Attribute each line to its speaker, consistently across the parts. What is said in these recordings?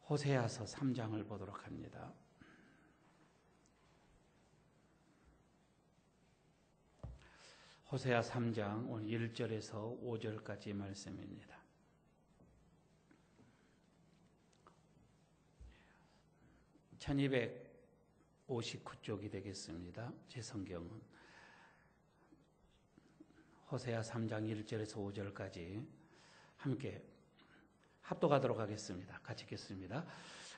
Speaker 1: 호세아서 3장을 보도록 합니다. 호세아 3장 오늘 1절에서 5절까지 말씀입니다. (1259쪽이) 되겠습니다. 제 성경은 호세아 3장 1절에서 5절까지 함께 합독하도록 하겠습니다. 같이 읽겠습니다.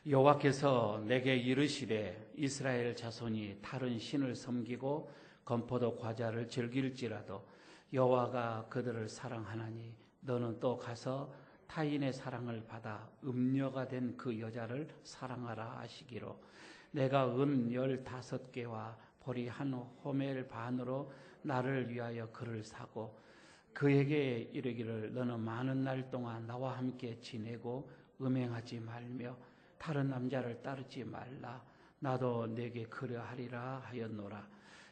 Speaker 1: 여호와께서 내게 이르시되 이스라엘 자손이 다른 신을 섬기고 건포도 과자를 즐길지라도 여호와가 그들을 사랑하나니 너는 또 가서 타인의 사랑을 받아 음녀가 된 그 여자를 사랑하라 하시기로 내가 은 15개와 보리 한 호멜 반으로 나를 위하여 그를 사고 그에게 이르기를 너는 많은 날 동안 나와 함께 지내고 음행하지 말며 다른 남자를 따르지 말라. 나도 내게 그러하리라 하였노라.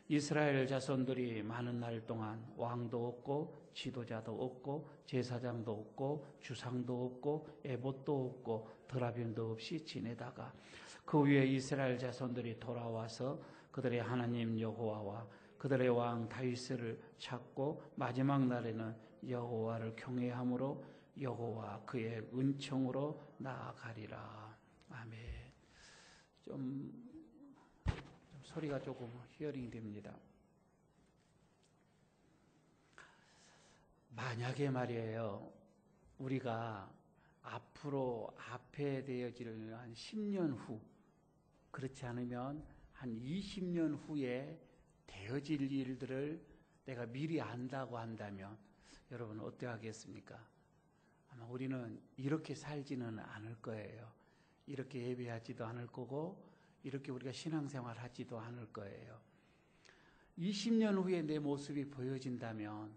Speaker 1: 이스라엘 자손들이 많은 날 동안 왕도 없고 지도자도 없고 제사장도 없고 주상도 없고 에봇도 없고 드라빔도 없이 지내다가 그 위에 이스라엘 자손들이 돌아와서 그들의 하나님 여호와와 그들의 왕 다윗을 찾고 마지막 날에는 여호와를 경외함으로 여호와 그의 은총으로 나아가리라. 아멘. 좀 소리가 조금 히어링 됩니다. 만약에 말이에요, 우리가 앞에 되어질 한 10년 후, 그렇지 않으면 한 20년 후에 되어질 일들을 내가 미리 안다고 한다면 여러분 어떻게 하겠습니까? 아마 우리는 이렇게 살지는 않을 거예요. 이렇게 예배하지도 않을 거고 이렇게 우리가 신앙생활 하지도 않을 거예요. 20년 후에 내 모습이 보여진다면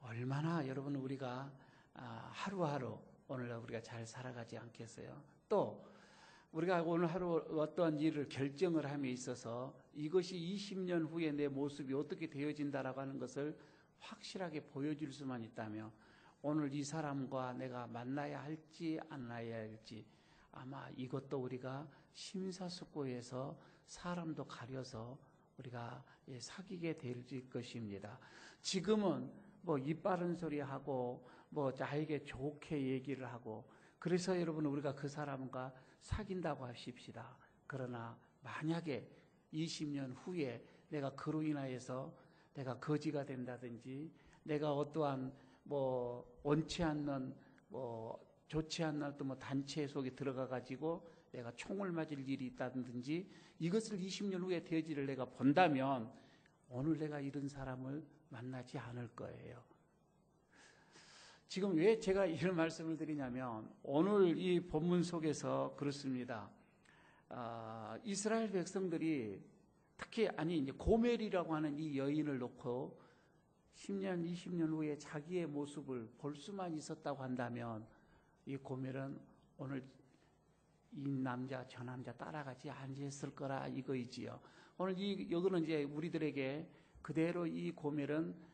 Speaker 1: 얼마나 여러분 우리가 하루하루 오늘날 우리가 잘 살아가지 않겠어요? 또 우리가 오늘 하루 어떠한 일을 결정을 함에 있어서 이것이 20년 후에 내 모습이 어떻게 되어진다라고 하는 것을 확실하게 보여줄 수만 있다면 오늘 이 사람과 내가 만나야 할지 안 만나야 할지 아마 이것도 우리가 심사숙고해서 사람도 가려서 우리가 사귀게 될 것입니다. 지금은 뭐 입 바른 소리 하고 뭐 자에게 좋게 얘기를 하고 그래서 여러분 우리가 그 사람과 사귄다고 하십시다. 그러나 만약에 20년 후에 내가 그로 인하여서 내가 거지가 된다든지 내가 어떠한 뭐 원치 않는 뭐 좋지 않는 어떤 뭐 단체 속에 들어가 가지고 내가 총을 맞을 일이 있다든지 이것을 20년 후에 되어지를 내가 본다면 오늘 내가 이런 사람을 만나지 않을 거예요. 지금 왜 제가 이런 말씀을 드리냐면 오늘 이 본문 속에서 그렇습니다. 이스라엘 백성들이 특히 이제 고멜이라고 하는 이 여인을 놓고 10년, 20년 후에 자기의 모습을 볼 수만 있었다고 한다면 이 고멜은 오늘 이 남자 저 남자 따라가지 않았을 거라 이거이지요. 오늘 여기는 이제 우리들에게 그대로 이 고멜은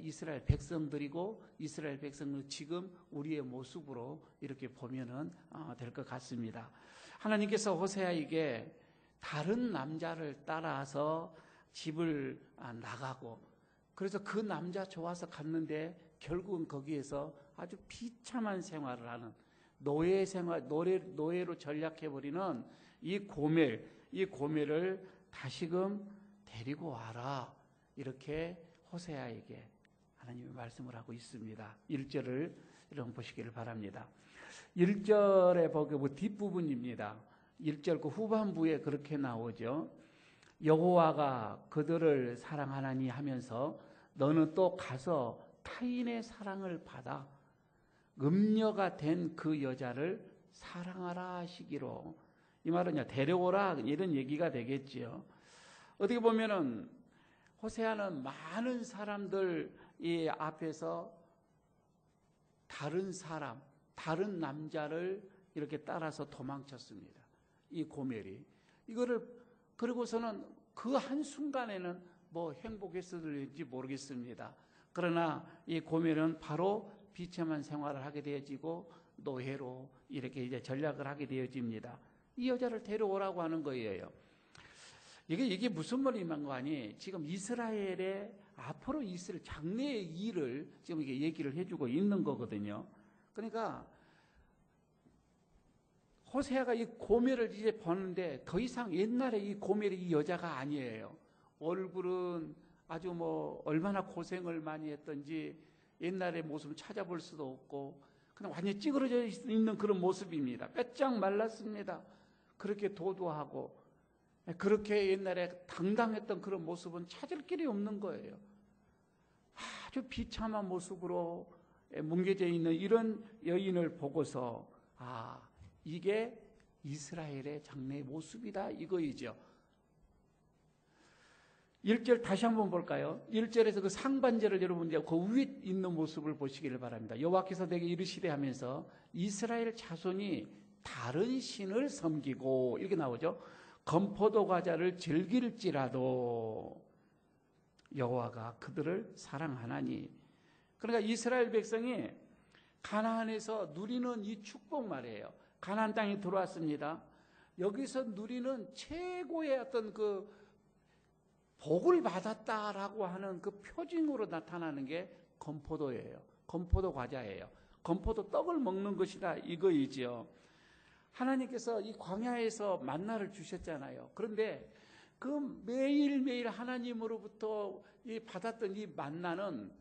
Speaker 1: 이스라엘 백성들이고 이스라엘 백성은 지금 우리의 모습으로 이렇게 보면은 될 것 같습니다. 하나님께서 호세아에게 다른 남자를 따라서 집을 나가고 그래서 그 남자 좋아서 갔는데 결국은 거기에서 아주 비참한 생활을 하는 노예 생활, 노예로 전락해버리는 이 고멜을 다시금 데리고 와라. 이렇게 호세아에게 하나님이 말씀을 하고 있습니다. 1절을 여러분 보시기를 바랍니다. 1절에 보면 뒷부분입니다. 1절 그 후반부에 그렇게 나오죠. 여호와가 그들을 사랑하나니 하면서 너는 또 가서 타인의 사랑을 받아 음녀가 된 그 여자를 사랑하라 하시기로 이 말은 데려오라 이런 얘기가 되겠지요. 어떻게 보면은 호세아는 많은 사람들 이 앞에서 다른 사람, 다른 남자를 이렇게 따라서 도망쳤습니다. 이 고멜이 이거를 그리고서는 그 한순간에는 뭐 행복했을지 모르겠습니다. 그러나 이 고멜은 바로 비참한 생활을 하게 되어지고 노예로 이렇게 이제 전략을 하게 되어집니다. 이 여자를 데려오라고 하는 거예요. 이게 무슨 말이만 거아니? 지금 이스라엘의 앞으로 있을 장래의 일을 지금 이게 얘기를 해주고 있는 거거든요. 그러니까 호세아가 이 고멜을 이제 보는데 더 이상 옛날에 이 고멜이 이 여자가 아니에요. 얼굴은 아주 뭐 얼마나 고생을 많이 했던지 옛날의 모습을 찾아볼 수도 없고 그냥 완전히 찌그러져 있는 그런 모습입니다. 빼짝 말랐습니다. 그렇게 도도하고 그렇게 옛날에 당당했던 그런 모습은 찾을 길이 없는 거예요. 아주 비참한 모습으로 뭉개져 있는 이런 여인을 보고서 이게 이스라엘의 장래의 모습이다 이거이죠. 1절 다시 한번 볼까요? 1절에서 그 상반절을 여러분 그 위에 있는 모습을 보시기를 바랍니다. 여호와께서 내게 이르시되 하면서 이스라엘 자손이 다른 신을 섬기고 이렇게 나오죠. 건포도 과자를 즐길지라도 여호와가 그들을 사랑하나니. 그러니까 이스라엘 백성이 가나안에서 누리는 이 축복 말이에요. 가나안 땅에 들어왔습니다. 여기서 누리는 최고의 어떤 그 복을 받았다라고 하는 그 표징으로 나타나는 게 건포도예요. 건포도 과자예요. 건포도 떡을 먹는 것이다 이거이지요. 하나님께서 이 광야에서 만나를 주셨잖아요. 그런데 그 매일매일 하나님으로부터 이 받았던 이 만나는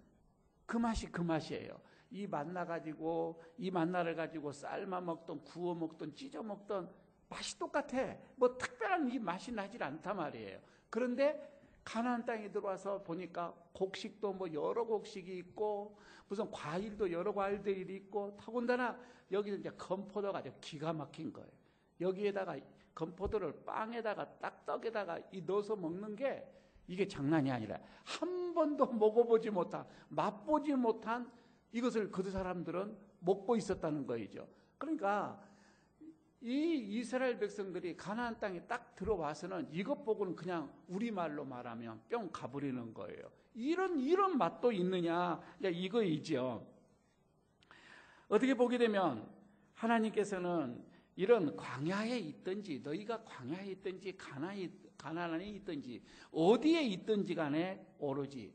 Speaker 1: 그 맛이에요. 이 만나를 가지고 삶아 먹던 구워 먹던 찢어 먹던 맛이 똑같아. 뭐 특별한 이 맛이 나질 않단 말이에요. 그런데 가나안 땅에 들어와서 보니까 곡식도 뭐 여러 곡식이 있고 무슨 과일도 여러 과일들이 있고 더군다나 여기는 이제 건포도가 아주 기가 막힌 거예요. 여기에다가 건포도를 빵에다가 떡에다가 넣어서 먹는 게 이게 장난이 아니라 한 번도 먹어보지 못한 맛보지 못한 이것을 그 사람들은 먹고 있었다는 거이죠. 그러니까 이 이스라엘 백성들이 가나안 땅에 딱 들어와서는 이것 보고는 그냥 우리말로 말하면 뿅 가버리는 거예요. 이런 맛도 있느냐 이거이죠. 어떻게 보게 되면 하나님께서는 이런 광야에 있든지 너희가 광야에 있든지 가나안에 있든지 어디에 있든지 간에 오로지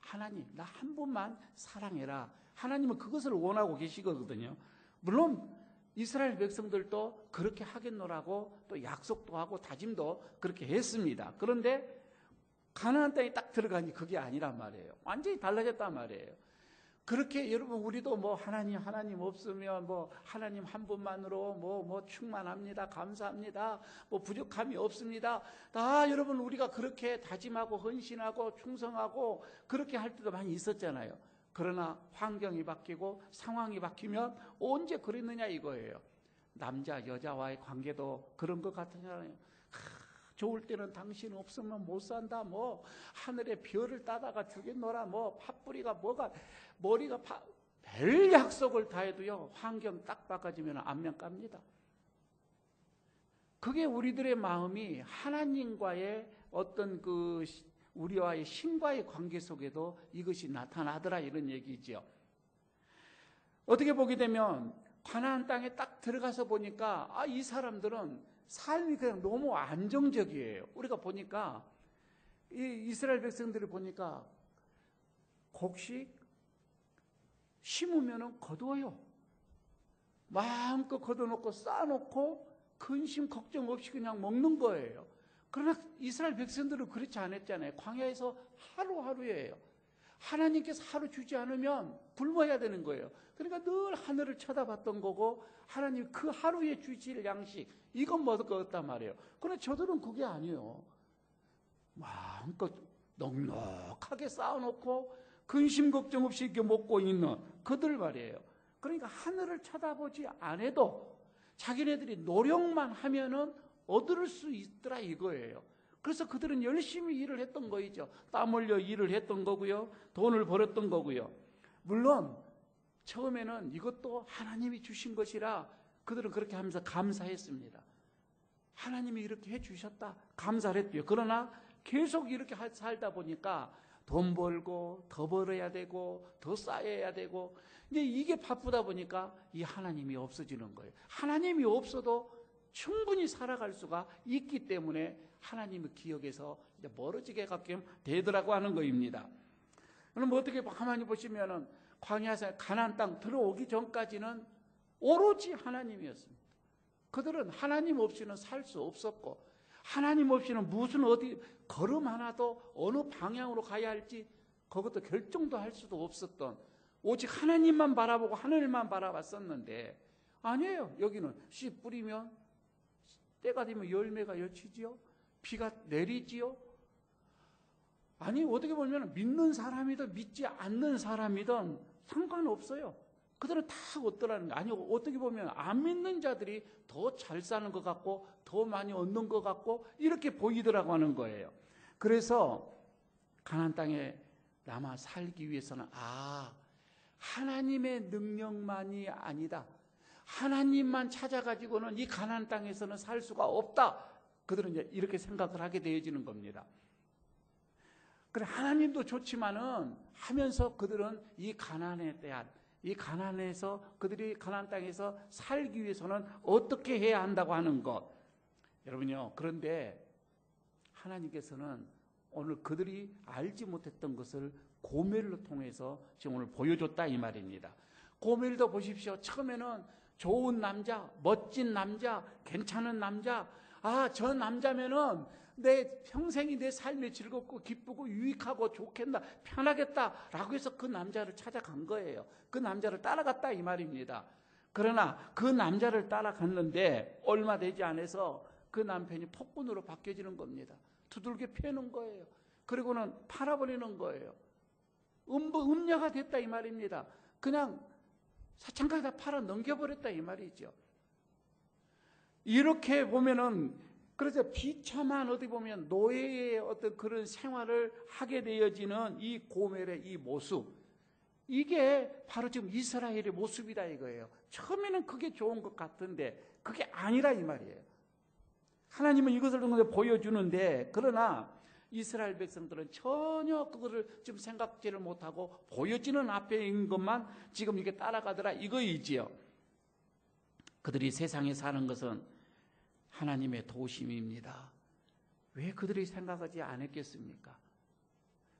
Speaker 1: 하나님 나 한 분만 사랑해라. 하나님은 그것을 원하고 계시거든요. 물론 이스라엘 백성들도 그렇게 하겠노라고 또 약속도 하고 다짐도 그렇게 했습니다. 그런데 가나안 땅에 딱 들어가니 그게 아니란 말이에요. 완전히 달라졌단 말이에요. 그렇게 여러분 우리도 뭐 하나님 없으면 뭐 하나님 한 분만으로 뭐 충만합니다. 감사합니다. 뭐 부족함이 없습니다. 다 여러분 우리가 그렇게 다짐하고 헌신하고 충성하고 그렇게 할 때도 많이 있었잖아요. 그러나 환경이 바뀌고 상황이 바뀌면 언제 그랬느냐 이거예요. 남자 여자와의 관계도 그런 것 같잖아요. 좋을 때는 당신 없으면 못 산다. 뭐 하늘에 별을 따다가 주겠노라. 뭐 팥뿌리가 뭐가 머리가 별 약속을 다 해도요. 환경 딱 바꿔지면 안면 깝니다. 그게 우리들의 마음이 하나님과의 어떤 그 우리와의 신과의 관계 속에도 이것이 나타나더라 이런 얘기죠. 어떻게 보게 되면 가나안 땅에 딱 들어가서 보니까 이 사람들은 삶이 그냥 너무 안정적이에요. 우리가 보니까 이 이스라엘 백성들을 보니까 곡식 심으면은 거두어요. 마음껏 걷어놓고 쌓아놓고 근심 걱정 없이 그냥 먹는 거예요. 그러나 이스라엘 백성들은 그렇지 않았잖아요. 광야에서 하루하루예요. 하나님께서 하루 주지 않으면 굶어야 되는 거예요. 그러니까 늘 하늘을 쳐다봤던 거고 하나님 그 하루에 주실 양식 이건 먹었단 말이에요. 그런데 저들은 그게 아니에요. 마음껏 넉넉하게 쌓아놓고 근심 걱정 없이 이렇게 먹고 있는 그들 말이에요. 그러니까 하늘을 쳐다보지 않아도 자기네들이 노력만 하면은 얻을 수 있더라 이거예요. 그래서 그들은 열심히 일을 했던 거이죠. 땀 흘려 일을 했던 거고요. 돈을 벌었던 거고요. 물론 처음에는 이것도 하나님이 주신 것이라 그들은 그렇게 하면서 감사했습니다. 하나님이 이렇게 해주셨다 감사를 했고요. 그러나 계속 이렇게 살다 보니까 돈 벌고 더 벌어야 되고 더 쌓여야 되고 이제 이게 바쁘다 보니까 이 하나님이 없어지는 거예요. 하나님이 없어도 충분히 살아갈 수가 있기 때문에 하나님의 기억에서 이제 멀어지게 가끔 되더라고 하는 거입니다. 그럼 어떻게 가만히 보시면은 광야에서 가나안 땅 들어오기 전까지는 오로지 하나님이었습니다. 그들은 하나님 없이는 살 수 없었고 하나님 없이는 무슨 어디 걸음 하나도 어느 방향으로 가야 할지 그것도 결정도 할 수도 없었던 오직 하나님만 바라보고 하늘만 바라봤었는데 아니에요. 여기는 씨 뿌리면 때가 되면 열매가 여치지요. 비가 내리지요. 아니 어떻게 보면 믿는 사람이든 믿지 않는 사람이든 상관없어요. 그들은 다 어떠라는 거 아니 어떻게 보면 안 믿는 자들이 더 잘 사는 것 같고 더 많이 얻는 것 같고 이렇게 보이더라고 하는 거예요. 그래서 가나안 땅에 남아 살기 위해서는 하나님의 능력만이 아니다. 하나님만 찾아가지고는 이 가나안 땅에서는 살 수가 없다. 그들은 이제 이렇게 생각을 하게 되어지는 겁니다. 그래 하나님도 좋지만은 하면서 그들은 이 가나안에 대한 이 가나안에서 그들이 가나안 땅에서 살기 위해서는 어떻게 해야 한다고 하는 것. 여러분요. 그런데 하나님께서는 오늘 그들이 알지 못했던 것을 고멜을 통해서 지금 오늘 보여줬다 이 말입니다. 고멜도 보십시오. 처음에는 좋은 남자, 멋진 남자, 괜찮은 남자. 저 남자면은 내 평생이 내 삶이 즐겁고 기쁘고 유익하고 좋겠다, 편하겠다라고 해서 그 남자를 찾아간 거예요. 그 남자를 따라갔다 이 말입니다. 그러나 그 남자를 따라갔는데 얼마 되지 않아서 그 남편이 폭군으로 바뀌어지는 겁니다. 두들겨 패는 거예요. 그리고는 팔아버리는 거예요. 음녀가 됐다 이 말입니다. 그냥 사창가에다 팔아 넘겨버렸다 이 말이죠. 이렇게 보면은 그래서 비참한 어디 보면 노예의 어떤 그런 생활을 하게 되어지는 이 고멜의 이 모습, 이게 바로 지금 이스라엘의 모습이다 이거예요. 처음에는 그게 좋은 것 같은데 그게 아니라 이 말이에요. 하나님은 이것을 보여주는데 그러나 이스라엘 백성들은 전혀 그거를 좀 생각지를 못하고 보여지는 앞에 있는 것만 지금 이게 따라가더라 이거이지요. 그들이 세상에 사는 것은 하나님의 도심입니다. 왜 그들이 생각하지 않았겠습니까?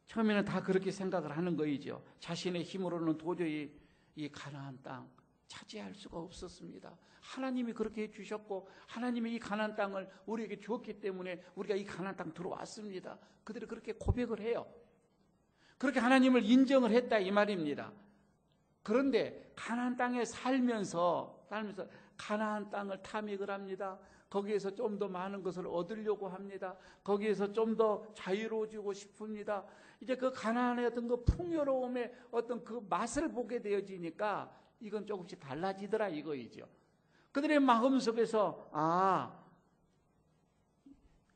Speaker 1: 처음에는 다 그렇게 생각을 하는 거이죠. 자신의 힘으로는 도저히 이 가나안 땅 차지할 수가 없었습니다. 하나님이 그렇게 해주셨고 하나님이 이 가나안 땅을 우리에게 주었기 때문에 우리가 이 가나안 땅 들어왔습니다. 그들이 그렇게 고백을 해요. 그렇게 하나님을 인정을 했다 이 말입니다. 그런데 가나안 땅에 살면서 가나안 땅을 탐닉을 합니다. 거기에서 좀 더 많은 것을 얻으려고 합니다. 거기에서 좀 더 자유로워지고 싶습니다. 이제 그 가나안의 어떤 그 풍요로움의 어떤 그 맛을 보게 되어지니까 이건 조금씩 달라지더라 이거이죠. 그들의 마음속에서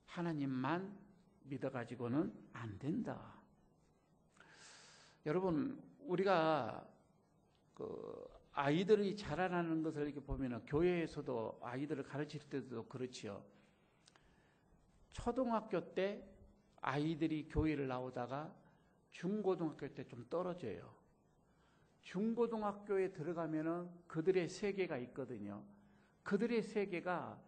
Speaker 1: 하나님만 믿어가지고는 안 된다. 여러분 우리가 아이들이 자라나는 것을 이렇게 보면 교회에서도 아이들을 가르칠 때도 그렇지요. 초등학교 때 아이들이 교회를 나오다가 중고등학교 때 좀 떨어져요. 중고등학교에 들어가면은 그들의 세계가 있거든요. 그들의 세계가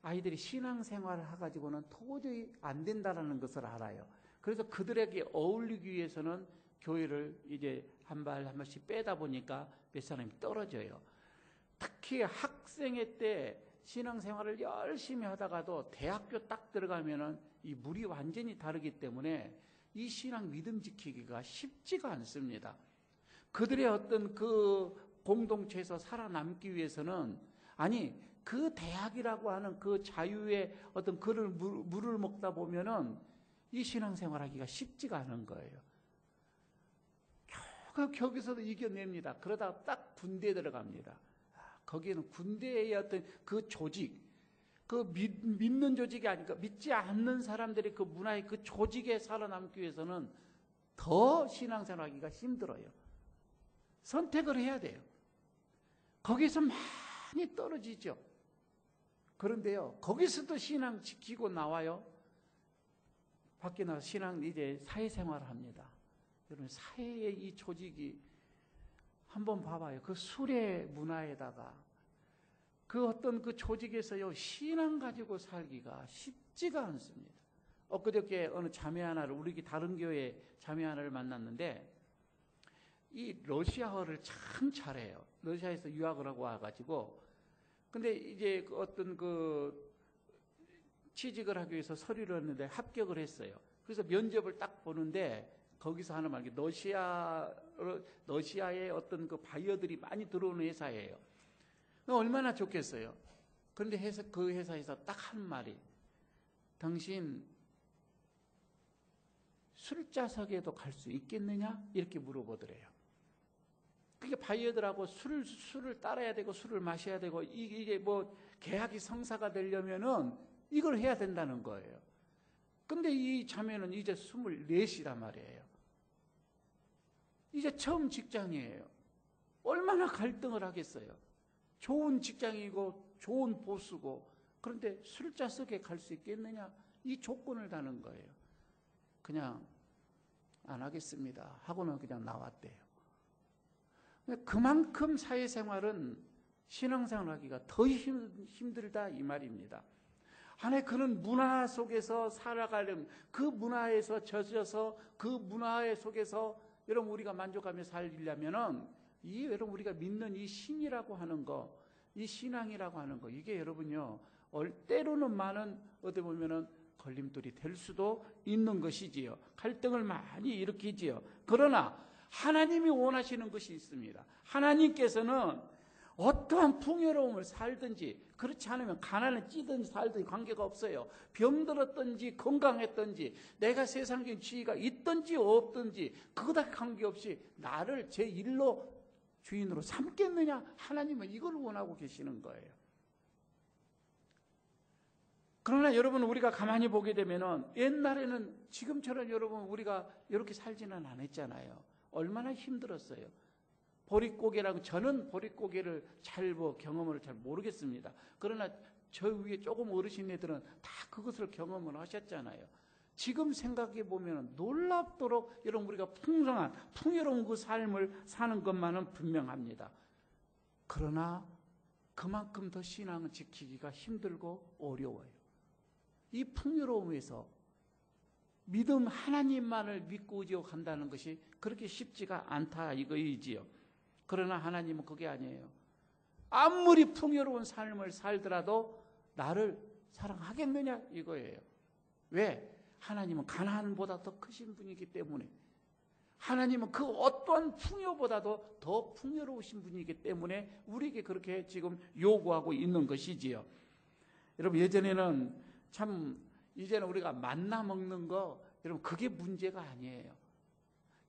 Speaker 1: 아이들이 신앙생활을 해가지고는 도저히 안 된다라는 것을 알아요. 그래서 그들에게 어울리기 위해서는 교회를 이제 한 발씩 빼다 보니까 몇 사람이 떨어져요. 특히 학생회 때 신앙생활을 열심히 하다가도 대학교 딱 들어가면은 이 물이 완전히 다르기 때문에 이 신앙 믿음 지키기가 쉽지가 않습니다. 그들의 어떤 그 공동체에서 살아남기 위해서는 그 대학이라고 하는 그 자유의 어떤 그를 물을 먹다 보면은 이 신앙생활하기가 쉽지가 않은 거예요. 거기서도 이겨냅니다. 그러다가 딱 군대에 들어갑니다. 거기에는 군대의 어떤 그 조직, 그 믿는 조직이 아니까 믿지 않는 사람들이 그 문화의 그 조직에 살아남기 위해서는 더 신앙생활하기가 힘들어요. 선택을 해야 돼요. 거기서 많이 떨어지죠. 그런데요, 거기서도 신앙 지키고 나와요. 밖에 나가 신앙 이제 사회생활을 합니다. 여러분 사회의 이 조직이 한번 봐봐요. 그 술의 문화에다가 그 어떤 그 조직에서요 신앙 가지고 살기가 쉽지가 않습니다. 엊그저께 어느 자매 하나를 우리 다른 교회 자매 하나를 만났는데 이 러시아어를 참 잘해요. 러시아에서 유학을 하고 와가지고 근데 이제 어떤 그 취직을 하기 위해서 서류를 했는데 합격을 했어요. 그래서 면접을 딱 보는데 거기서 하는 말이 러시아의 어떤 그 바이어들이 많이 들어오는 회사예요. 얼마나 좋겠어요. 그런데 그 회사에서 딱 한 말이 당신 술자석에도 갈 수 있겠느냐? 이렇게 물어보더래요. 그게 바이어들하고 술을 따라야 되고 술을 마셔야 되고 이게 뭐 계약이 성사가 되려면은 이걸 해야 된다는 거예요. 근데 이 자매는 이제 24이란 말이에요. 이제 처음 직장이에요. 얼마나 갈등을 하겠어요. 좋은 직장이고 좋은 보수고 그런데 술자석에 갈 수 있겠느냐? 이 조건을 다는 거예요. 그냥 안 하겠습니다 하고는 그냥 나왔대요. 그만큼 사회생활은 신앙생활하기가 더 힘들다 이 말입니다. 안에 그런 문화 속에서 살아가려면 그 문화에서 젖어서 그 문화 속에서 여러분 우리가 만족하며 살려면은 이 여러분 우리가 믿는 이 신이라고 하는 거, 이 신앙이라고 하는 거 이게 여러분요 때로는 많은 어떻게 보면은 걸림돌이 될 수도 있는 것이지요. 갈등을 많이 일으키지요. 그러나 하나님이 원하시는 것이 있습니다. 하나님께서는 어떠한 풍요로움을 살든지 그렇지 않으면 가난을 찌든지 살든지 관계가 없어요. 병들었든지 건강했든지 내가 세상적인 지위가 있든지 없든지 그거다 관계없이 나를 제 일로 주인으로 삼겠느냐? 하나님은 이걸 원하고 계시는 거예요. 그러나 여러분 우리가 가만히 보게 되면은 옛날에는 지금처럼 여러분 우리가 이렇게 살지는 않았잖아요. 얼마나 힘들었어요. 보릿고개라고 저는 보릿고개를 잘 경험을 잘 모르겠습니다. 그러나 저 위에 조금 어르신 애들은 다 그것을 경험을 하셨잖아요. 지금 생각해 보면 놀랍도록 여러분 우리가 풍성한 풍요로운 그 삶을 사는 것만은 분명합니다. 그러나 그만큼 더 신앙을 지키기가 힘들고 어려워요. 이 풍요로움에서 믿음 하나님만을 믿고 간다는 것이 그렇게 쉽지가 않다 이거이지요. 그러나 하나님은 그게 아니에요. 아무리 풍요로운 삶을 살더라도 나를 사랑하겠느냐 이거예요. 왜? 하나님은 가난보다 더 크신 분이기 때문에 하나님은 그 어떠한 풍요보다도 더 풍요로우신 분이기 때문에 우리에게 그렇게 지금 요구하고 있는 것이지요. 여러분 예전에는 참 이제는 우리가 만나 먹는 거 여러분 그게 문제가 아니에요.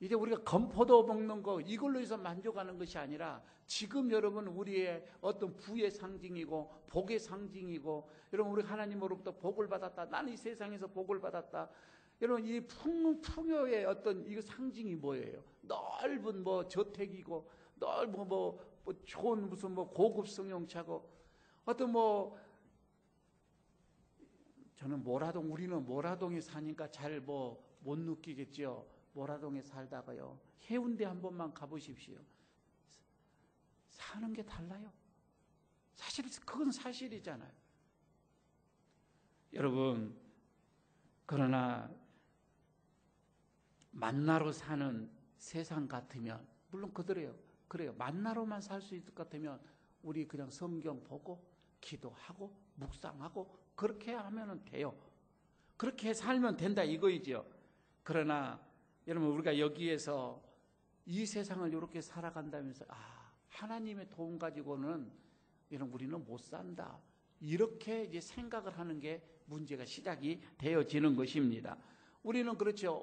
Speaker 1: 이제 우리가 건포도 먹는 거 이걸로 해서 만족하는 것이 아니라 지금 여러분 우리의 어떤 부의 상징이고 복의 상징이고 여러분 우리 하나님으로부터 복을 받았다. 나는 이 세상에서 복을 받았다. 여러분 이 풍요의 어떤 이 상징이 뭐예요? 넓은 뭐 저택이고 넓은 뭐 좋은 무슨 뭐 고급 승용차고 어떤 뭐 저는 우리는 모라동에 사니까 잘 뭐 못 느끼겠죠. 모라동에 살다가요. 해운대 한 번만 가보십시오. 사는 게 달라요. 사실 그건 사실이잖아요. 여러분 그러나 만나로 사는 세상 같으면 물론 그래요. 만나로만 살 수 있을 것 같으면 우리 그냥 성경 보고 기도하고 묵상하고 그렇게 하면 돼요. 그렇게 살면 된다 이거이죠. 그러나 여러분 우리가 여기에서 이 세상을 이렇게 살아간다면서 하나님의 도움 가지고는 여러분 우리는 못 산다. 이렇게 이제 생각을 하는 게 문제가 시작이 되어지는 것입니다. 우리는 그렇죠.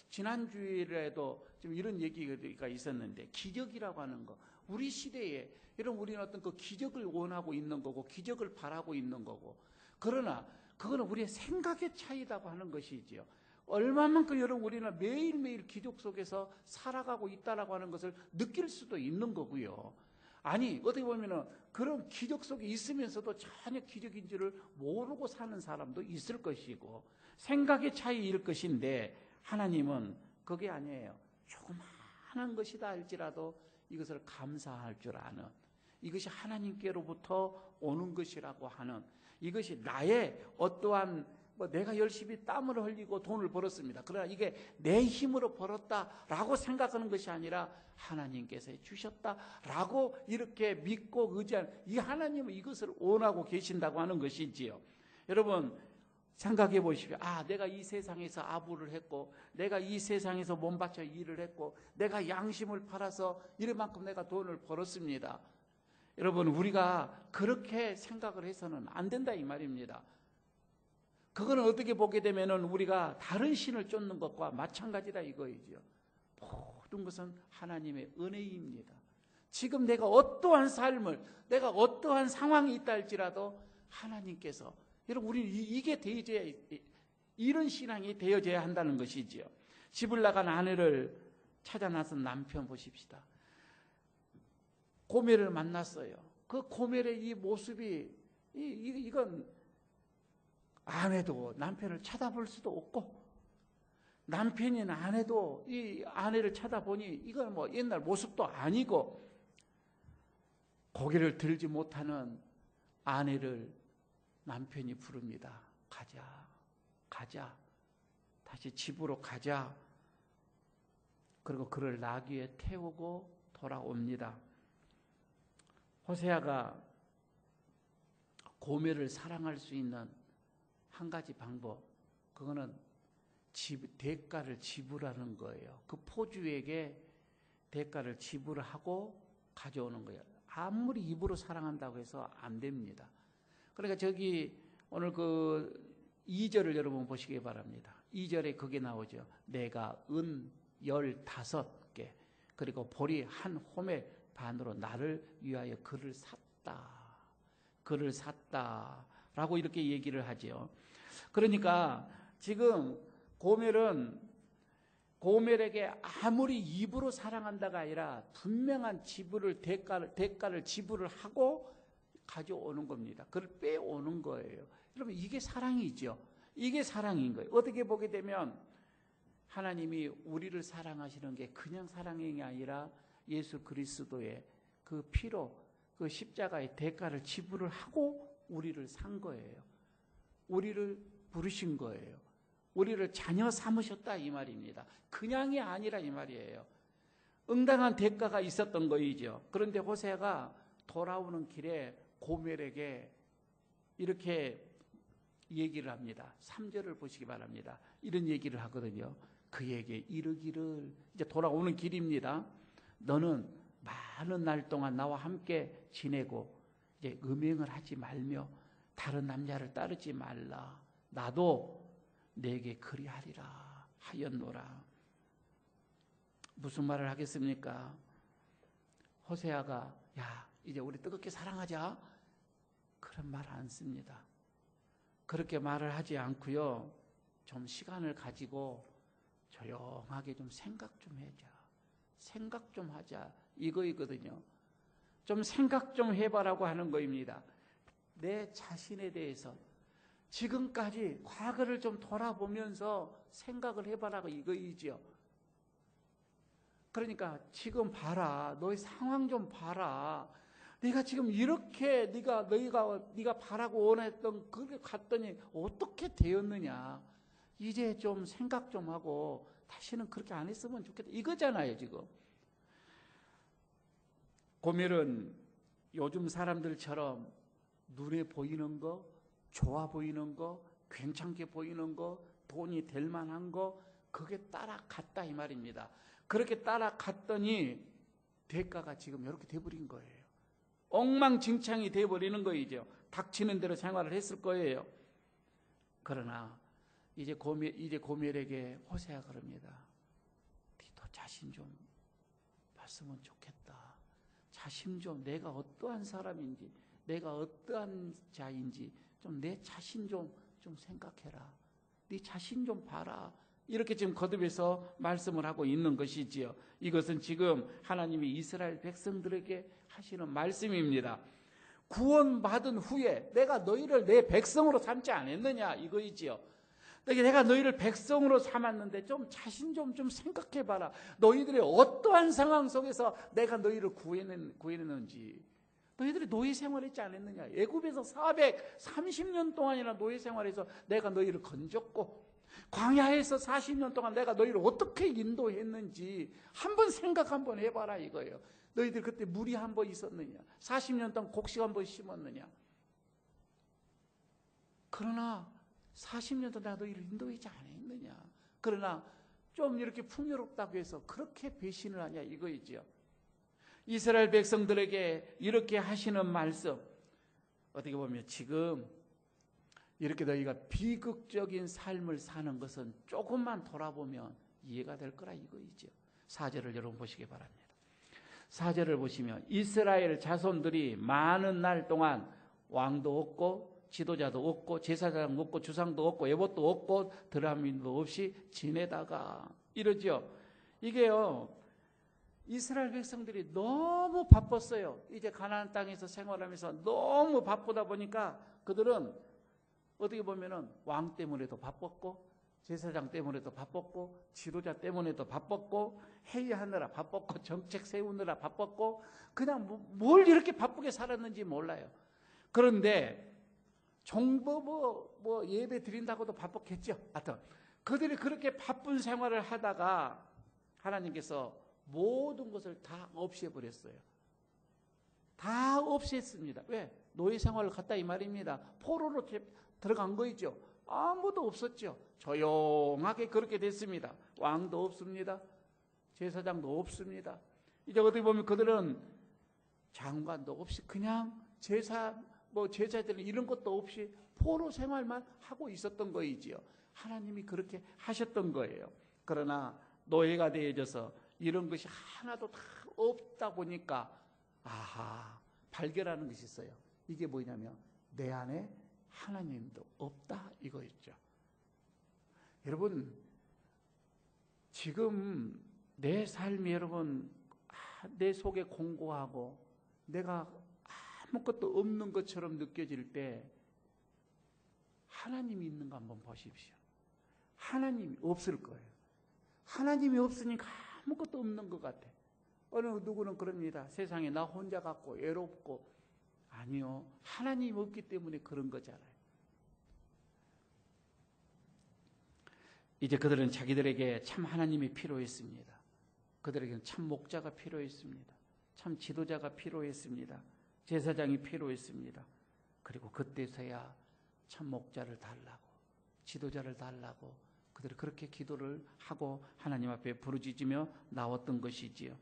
Speaker 1: 지난주일에도 좀 이런 얘기가 있었는데 기적이라고 하는 거. 우리 시대에 여러분 우리는 어떤 그 기적을 원하고 있는 거고 기적을 바라고 있는 거고 그러나 그거는 우리의 생각의 차이라고 하는 것이지요. 얼마만큼 여러분 우리는 매일매일 기적 속에서 살아가고 있다라고 하는 것을 느낄 수도 있는 거고요. 아니 어떻게 보면은 그런 기적 속에 있으면서도 전혀 기적인 줄을 모르고 사는 사람도 있을 것이고 생각의 차이일 것인데 하나님은 그게 아니에요. 조그마한 것이다 할지라도 이것을 감사할 줄 아는, 이것이 하나님께로부터 오는 것이라고 하는, 이것이 나의 어떠한 내가 열심히 땀을 흘리고 돈을 벌었습니다. 그러나 이게 내 힘으로 벌었다라고 생각하는 것이 아니라 하나님께서 주셨다라고 이렇게 믿고 의지하는, 이 하나님은 이것을 원하고 계신다고 하는 것이지요. 여러분 생각해 보십시오. 내가 이 세상에서 아부를 했고, 내가 이 세상에서 몸바쳐 일을 했고, 내가 양심을 팔아서 이만큼 내가 돈을 벌었습니다. 여러분 우리가 그렇게 생각을 해서는 안 된다 이 말입니다. 그거는 어떻게 보게 되면은 우리가 다른 신을 쫓는 것과 마찬가지다 이거이죠. 모든 것은 하나님의 은혜입니다. 지금 내가 어떠한 삶을, 내가 어떠한 상황이 있다 할지라도 하나님께서, 여러분 우리 이게 되어져야, 이런 신앙이 되어져야 한다는 것이지요. 집을 나간 아내를 찾아 나선 남편 보십시다. 고멜을 만났어요. 그 고멜의 이 모습이 이건 아내도 남편을 쳐다볼 수도 없고, 남편이 아내도 이 아내를 쳐다보니 이건 뭐 옛날 모습도 아니고, 고개를 들지 못하는 아내를 남편이 부릅니다. 가자. 다시 집으로 가자. 그리고 그를 나귀에 태우고 돌아옵니다. 호세아가 고멜을 사랑할 수 있는 한 가지 방법, 그거는 대가를 지불하는 거예요. 그 포주에게 대가를 지불하고 가져오는 거예요. 아무리 입으로 사랑한다고 해서 안 됩니다. 그러니까 저기 오늘 그 2절을 여러분 보시기 바랍니다. 2절에 그게 나오죠. 내가 은 15개 그리고 보리 한 호멜 반으로 나를 위하여 그를 샀다 라고 이렇게 얘기를 하죠. 그러니까 지금 고멜에게 아무리 입으로 사랑한다가 아니라 분명한 대가를 지불을 하고 가져오는 겁니다. 그걸 빼오는 거예요. 여러분 이게 사랑이죠. 이게 사랑인 거예요. 어떻게 보게 되면 하나님이 우리를 사랑하시는 게 그냥 사랑이 아니라 예수 그리스도의 그 피로, 그 십자가의 대가를 지불을 하고 우리를 산 거예요. 우리를 부르신 거예요. 우리를 자녀 삼으셨다 이 말입니다. 그냥이 아니라 이 말이에요. 응당한 대가가 있었던 거이죠. 그런데 호세아가 돌아오는 길에 고멜에게 이렇게 얘기를 합니다. 3절을 보시기 바랍니다. 이런 얘기를 하거든요. 그에게 이르기를, 이제 돌아오는 길입니다. 너는 많은 날 동안 나와 함께 지내고 이제 음행을 하지 말며 다른 남자를 따르지 말라. 나도 내게 그리하리라 하였노라. 무슨 말을 하겠습니까? 호세아가 야 이제 우리 뜨겁게 사랑하자 그런 말 안 씁니다. 그렇게 말을 하지 않고요. 좀 시간을 가지고 조용하게 좀 생각 좀 해자. 생각 좀 하자 이거이거든요. 좀 생각 좀 해봐라고 하는 거입니다. 내 자신에 대해서 지금까지 과거를 좀 돌아보면서 생각을 해봐라고 이거이죠. 그러니까 지금 봐라. 너의 상황 좀 봐라. 네가 지금 이렇게 네가 바라고 원했던 그를 갔더니 어떻게 되었느냐. 이제 좀 생각 좀 하고 다시는 그렇게 안 했으면 좋겠다. 이거잖아요 지금. 고멜은 요즘 사람들처럼 눈에 보이는 거, 좋아 보이는 거, 괜찮게 보이는 거, 돈이 될 만한 거, 그게 따라갔다 이 말입니다. 그렇게 따라갔더니 대가가 지금 이렇게 돼버린 거예요. 엉망진창이 돼버리는 거이죠. 닥치는 대로 생활을 했을 거예요. 그러나 이제 고멜에게 호세아가 그럽니다. 너 자신 좀 봤으면 좋겠다. 자신 좀, 내가 어떠한 사람인지, 내가 어떠한 자인지 좀 내 자신 좀 생각해라. 네 자신 좀 봐라. 이렇게 지금 거듭해서 말씀을 하고 있는 것이지요. 이것은 지금 하나님이 이스라엘 백성들에게 하시는 말씀입니다. 구원받은 후에 내가 너희를 내 백성으로 삼지 않았느냐 이거이지요. 내가 너희를 백성으로 삼았는데 좀 자신 좀 생각해봐라. 너희들의 어떠한 상황 속에서 내가 너희를 구해냈는지. 너희들이 노예 생활했지 않았느냐. 애굽에서 430년 동안이나 노예 생활해서 내가 너희를 건졌고, 광야에서 40년 동안 내가 너희를 어떻게 인도했는지 한번 생각 한번 해봐라 이거예요. 너희들 그때 물이 한 번 있었느냐? 40년 동안 곡식 한 번 심었느냐? 그러나 40년 동안 내가 너희를 인도하지 않았느냐? 그러나 좀 이렇게 풍요롭다고 해서 그렇게 배신을 하냐 이거이죠. 이스라엘 백성들에게 이렇게 하시는 말씀, 어떻게 보면 지금 이렇게 너희가 비극적인 삶을 사는 것은 조금만 돌아보면 이해가 될 거라 이거이죠. 4절을 여러분 보시기 바랍니다. 4절을 보시면 이스라엘 자손들이 많은 날 동안 왕도 없고 지도자도 없고 제사장 없고 주상도 없고 에봇도 없고 드라민도 없이 지내다가 이러죠. 이게요, 이스라엘 백성들이 너무 바빴어요. 이제 가나안 땅에서 생활하면서 너무 바쁘다 보니까 그들은 어떻게 보면은 왕 때문에도 바빴고 제사장 때문에도 바빴고 지도자 때문에도 바빴고 회의하느라 바빴고 정책 세우느라 바빴고 그냥 뭘 이렇게 바쁘게 살았는지 몰라요. 그런데 정보 뭐 예배 드린다고도 바빴겠죠. 하여튼 그들이 그렇게 바쁜 생활을 하다가 하나님께서 모든 것을 다 없애버렸어요. 다 없앴습니다. 왜? 노예 생활을 갔다 이 말입니다. 포로로 들어간 거이죠. 아무도 없었죠. 조용하게 그렇게 됐습니다. 왕도 없습니다. 제사장도 없습니다. 이제 어떻게 보면 그들은 장관도 없이 그냥 제사들은 이런 것도 없이 포로 생활만 하고 있었던 거이지요. 하나님이 그렇게 하셨던 거예요. 그러나 노예가 되어져서 이런 것이 하나도 다 없다 보니까 발견하는 것이 있어요. 이게 뭐냐면 내 안에 하나님도 없다 이거였죠. 여러분 지금 내 삶이 여러분 내 속에 공고하고 내가 아무것도 없는 것처럼 느껴질 때 하나님이 있는가 한번 보십시오. 하나님이 없을 거예요. 하나님이 없으니까 아무것도 없는 것 같아. 어느 누구는 그럽니다. 세상에 나 혼자 갖고 외롭고. 아니요. 하나님이 없기 때문에 그런 거잖아요. 이제 그들은 자기들에게 참 하나님이 필요했습니다. 그들에게는 참 목자가 필요했습니다. 참 지도자가 필요했습니다. 제사장이 필요했습니다. 그리고 그때서야 참 목자를 달라고 지도자를 달라고 그들이 그렇게 기도를 하고 하나님 앞에 부르짖으며 나왔던 것이지요.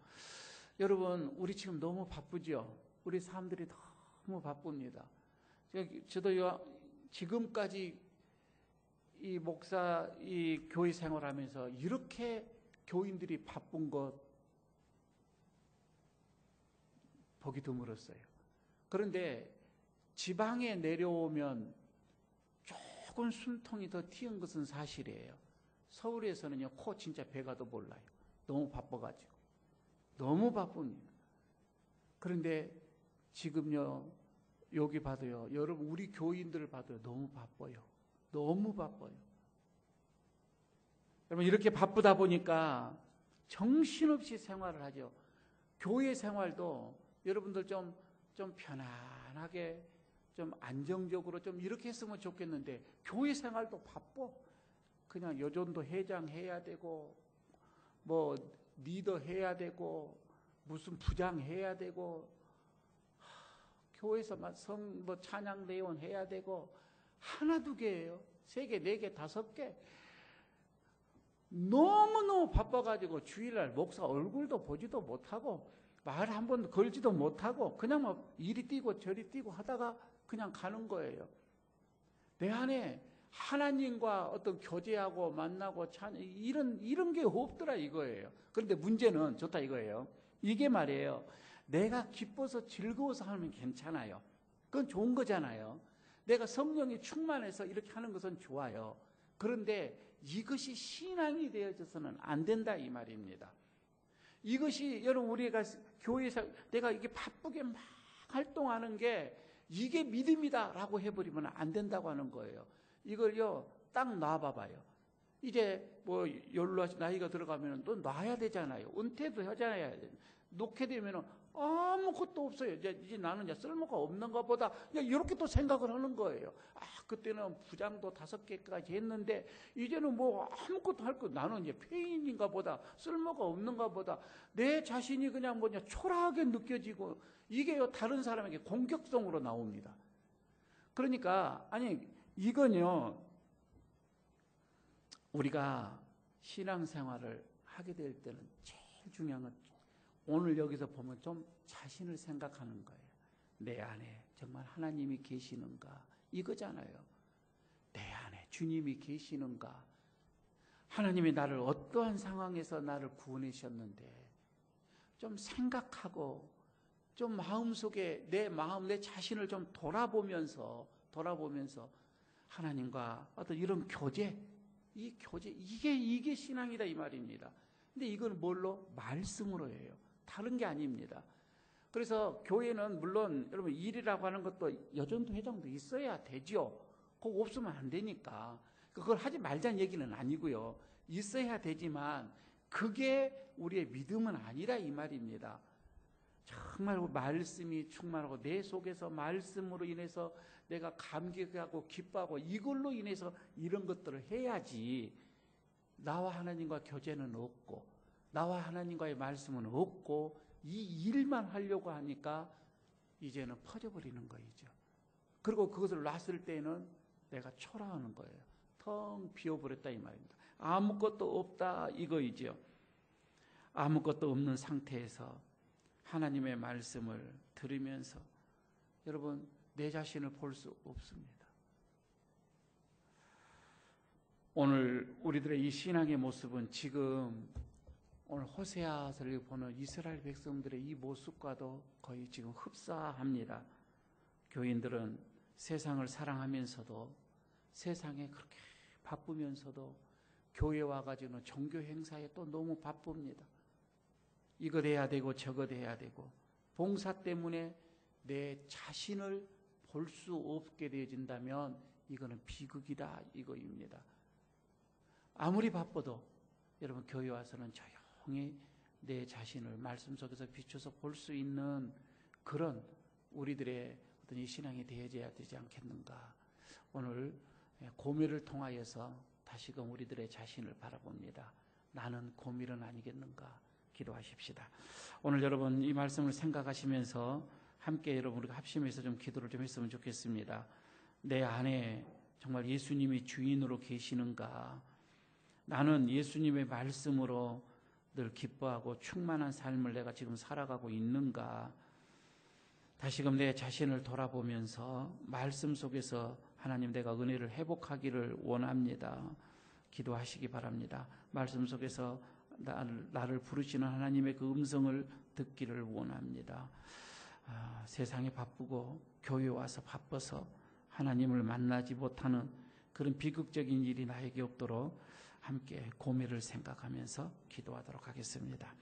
Speaker 1: 여러분 우리 지금 너무 바쁘죠. 우리 사람들이 너무 바쁩니다. 저도 지금까지 이 교회 생활하면서 이렇게 교인들이 바쁜 것 보기 드물었어요. 그런데 지방에 내려오면 조금 숨통이 더 튀은 것은 사실이에요. 서울에서는요, 진짜 배가도 몰라요. 너무 바빠가지고. 너무 바쁩니다. 그런데 지금요, 여기 봐도요, 여러분, 우리 교인들을 봐도요, 너무 바빠요. 너무 바빠요. 여러분, 이렇게 바쁘다 보니까 정신없이 생활을 하죠. 교회 생활도 여러분들 좀 편안하게, 좀 안정적으로 좀 이렇게 했으면 좋겠는데, 교회 생활도 바빠. 그냥 여전도 회장 해야 되고, 뭐, 리더 해야 되고, 무슨 부장 해야 되고, 교회에서 찬양 대원 해야 되고, 하나 두 개예요. 3개, 4개, 5개. 너무너무 바빠가지고 주일날 목사 얼굴도 보지도 못하고 말 한 번 걸지도 못하고 그냥 막 이리 뛰고 저리 뛰고 하다가 그냥 가는 거예요. 내 안에 하나님과 어떤 교제하고 만나고 이런 게 없더라 이거예요. 그런데 문제는 좋다 이거예요. 이게 말이에요. 내가 기뻐서 즐거워서 하면 괜찮아요. 그건 좋은 거잖아요. 내가 성령이 충만해서 이렇게 하는 것은 좋아요. 그런데 이것이 신앙이 되어져서는 안 된다 이 말입니다. 이것이 여러분 우리가 교회에서 내가 이게 바쁘게 막 활동하는 게 이게 믿음이다라고 해버리면 안 된다고 하는 거예요. 이걸요 딱 놔봐봐요. 이제 뭐 연로 나이가 들어가면 또 놔야 되잖아요. 은퇴도 하잖아요. 놓게 되면 아무것도 없어요. 이제 나는 이제 쓸모가 없는가 보다. 이렇게 또 생각을 하는 거예요. 그때는 부장도 5개까지 했는데 이제는 뭐 아무것도 할 거, 나는 이제 폐인인가 보다. 쓸모가 없는가 보다. 내 자신이 그냥 뭐냐 초라하게 느껴지고, 이게요 다른 사람에게 공격성으로 나옵니다. 그러니까 이건요, 우리가 신앙생활을 하게 될 때는 제일 중요한 건 오늘 여기서 보면 좀 자신을 생각하는 거예요. 내 안에 정말 하나님이 계시는가, 이거잖아요. 내 안에 주님이 계시는가, 하나님이 나를 어떠한 상황에서 나를 구원하셨는데 좀 생각하고, 좀 마음속에 내 자신을 좀 돌아보면서 하나님과 어떤 이런 교제, 이게 신앙이다 이 말입니다. 근데 이건 뭘로? 말씀으로 해요. 다른 게 아닙니다. 그래서 교회는 물론 여러분 일이라고 하는 것도 여전도 회장도 있어야 되죠. 그거 없으면 안 되니까 그걸 하지 말자는 얘기는 아니고요. 있어야 되지만 그게 우리의 믿음은 아니라 이 말입니다. 정말 말씀이 충만하고 내 속에서 말씀으로 인해서 내가 감격하고 기뻐하고 이걸로 인해서 이런 것들을 해야지, 나와 하나님과 교제는 없고 나와 하나님과의 말씀은 없고 이 일만 하려고 하니까 이제는 퍼져버리는 거이죠. 그리고 그것을 놨을 때는 내가 초라하는 거예요. 텅 비어버렸다 이 말입니다. 아무것도 없다 이거이죠. 아무것도 없는 상태에서 하나님의 말씀을 들으면서 여러분 내 자신을 볼 수 없습니다. 오늘 우리들의 이 신앙의 모습은 지금 오늘 호세아서를 보는 이스라엘 백성들의 이 모습과도 거의 지금 흡사합니다. 교인들은 세상을 사랑하면서도 세상에 그렇게 바쁘면서도 교회 와가지고는 종교 행사에 또 너무 바쁩니다. 이것 해야 되고 저것 해야 되고, 봉사 때문에 내 자신을 볼 수 없게 되어진다면 이거는 비극이다 이거입니다. 아무리 바빠도 여러분 교회 와서는 조용히 내 자신을 말씀 속에서 비춰서 볼 수 있는 그런 우리들의 어떤 이 신앙이 되어져야 되지 않겠는가. 오늘 고미를 통하여서 다시금 우리들의 자신을 바라봅니다. 나는 고밀은 아니겠는가. 기도하십시다. 오늘 여러분 이 말씀을 생각하시면서 함께 여러분 우리가 합심해서 좀 기도를 좀 했으면 좋겠습니다. 내 안에 정말 예수님이 주인으로 계시는가, 나는 예수님의 말씀으로 늘 기뻐하고 충만한 삶을 내가 지금 살아가고 있는가. 다시금 내 자신을 돌아보면서 말씀 속에서 하나님 내가 은혜를 회복하기를 원합니다. 기도하시기 바랍니다. 말씀 속에서 나를 부르시는 하나님의 그 음성을 듣기를 원합니다. 세상에 바쁘고 교회 와서 바빠서 하나님을 만나지 못하는 그런 비극적인 일이 나에게 없도록 함께 고미를 생각하면서 기도하도록 하겠습니다.